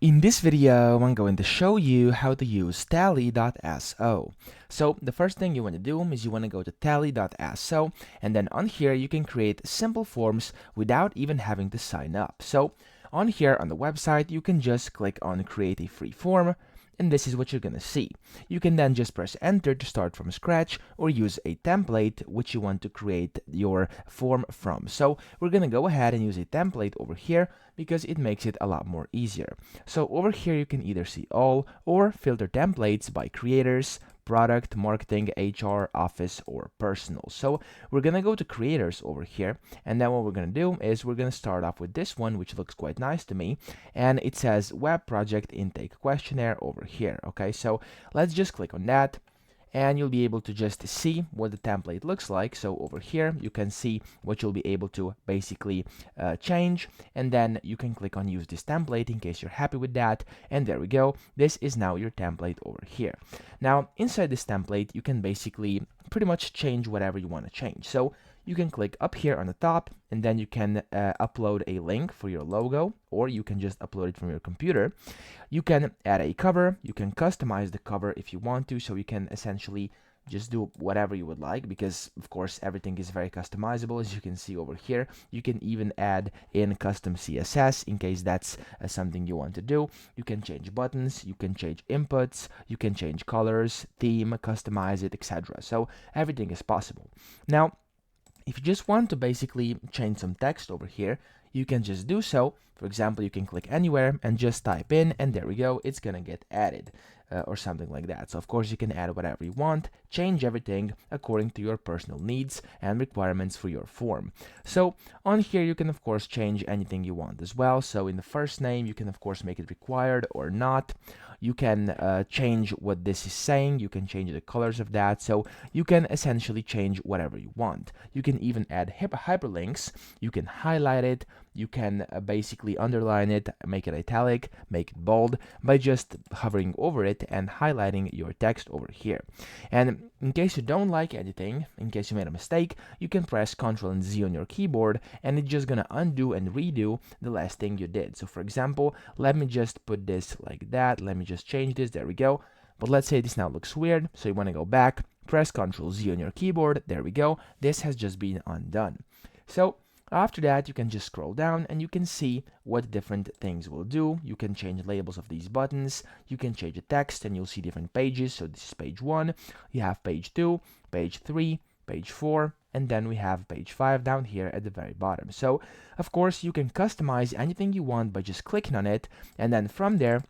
In this video, I'm going to show you how to use Tally.so. So the first thing you want to do is you want to go to Tally.so, and then on here you can create simple forms without even having to sign up. So on here on the website, you can just click on create a free form, and this is what you're gonna see. You can then just press enter to start from scratch or use a template which you want to create your form from. So we're gonna go ahead and use a template over here because it makes it a lot more easier. So over here you can either see all or filter templates by creators, product, marketing, HR, office, or personal. So we're gonna go to creators over here, and then what we're gonna do is we're gonna start off with this one, which looks quite nice to me, and it says web project intake questionnaire over here. Okay, so let's just click on that, and you'll be able to just see what the template looks like. So over here you can see what you'll be able to basically change, and then you can click on use this template in case you're happy with that, and there we go. This is now your template over here. Now inside this template you can basically pretty much change whatever you want to change. So you can click up here on the top, and then you can upload a link for your logo, or you can just upload it from your computer. You can add a cover, you can customize the cover if you want to, so you can essentially just do whatever you would like, because of course everything is very customizable, as you can see over here. You can even add in custom CSS in case that's something you want to do. You can change buttons, you can change inputs, you can change colors, theme, customize it, etc. So everything is possible. Now if you just want to basically change some text over here, you can just do so. For example, you can click anywhere and just type in, and there we go, it's gonna get added or something like that. So of course you can add whatever you want, change everything according to your personal needs and requirements for your form. So on here you can of course change anything you want as well. So in the first name you can of course make it required or not. You can change what this is saying, you can change the colors of that, so you can essentially change whatever you want. You can even add hyperlinks, you can highlight it, you can basically underline it, make it italic, make it bold by just hovering over it and highlighting your text over here. And in case you don't like anything, in case you made a mistake, you can press Ctrl and Z on your keyboard, and it's just gonna undo and redo the last thing you did. So for example, let me just put this like that, let me just change this, there we go. But let's say this now looks weird, so you want to go back, press Ctrl Z on your keyboard, there we go. This has just been undone. So after that, you can just scroll down and you can see what different things will do. You can change labels of these buttons, you can change the text, and you'll see different pages. So this is page 1, you have page 2, page 3, page 4, and then we have page 5 down here at the very bottom. So of course you can customize anything you want by just clicking on it, and then from there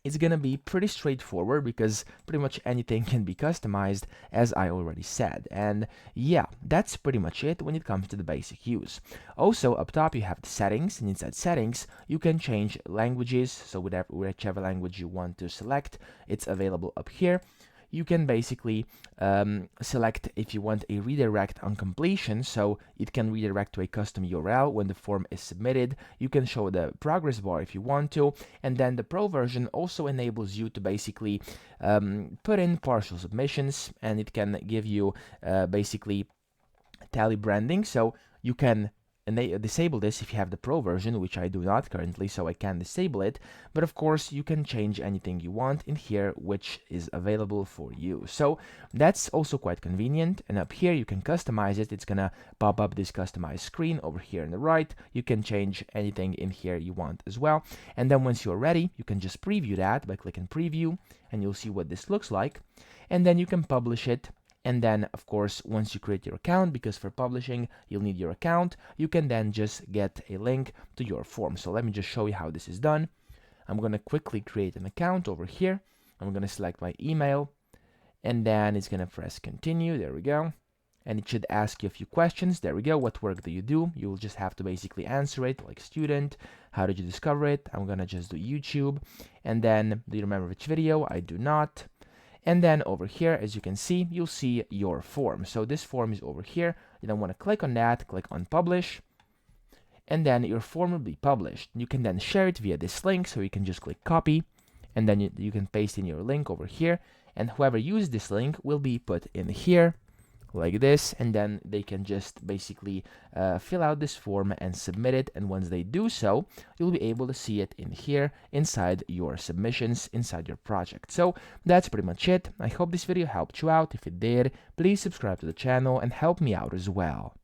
it's gonna be pretty straightforward because pretty much anything can be customized, as I already said. And yeah, that's pretty much it when it comes to the basic use. Also up top you have the settings, and inside settings you can change languages, so whichever language you want to select, it's available up here. You can basically select if you want a redirect on completion, so it can redirect to a custom URL when the form is submitted. You can show the progress bar if you want to, and then the Pro version also enables you to basically put in partial submissions, and it can give you basically Tally branding, so you can disable this if you have the Pro version, which I do not currently, so I can disable it. But of course you can change anything you want in here which is available for you. So that's also quite convenient, and up here you can customize it. It's gonna pop up this customized screen over here on the right. You can change anything in here you want as well, and then once you're ready you can just preview that by clicking preview, and you'll see what this looks like, and then you can publish it. And then, of course, once you create your account, because for publishing you'll need your account, you can then just get a link to your form. So let me just show you how this is done. I'm going to quickly create an account over here. I'm going to select my email, and then it's going to press continue. There we go. And it should ask you a few questions. There we go. What work do you do? You'll just have to basically answer it, like student. How did you discover it? I'm going to just do YouTube. And then, do you remember which video? I do not. And then over here, as you can see, you'll see your form. So this form is over here. You don't want to click on that, click on publish, and then your form will be published. You can then share it via this link, so you can just click copy, and then you can paste in your link over here, and whoever used this link will be put in here, like this, and then they can just basically fill out this form and submit it. And once they do so, you'll be able to see it in here inside your submissions, inside your project. So that's pretty much it. I hope this video helped you out. If it did, please subscribe to the channel and help me out as well.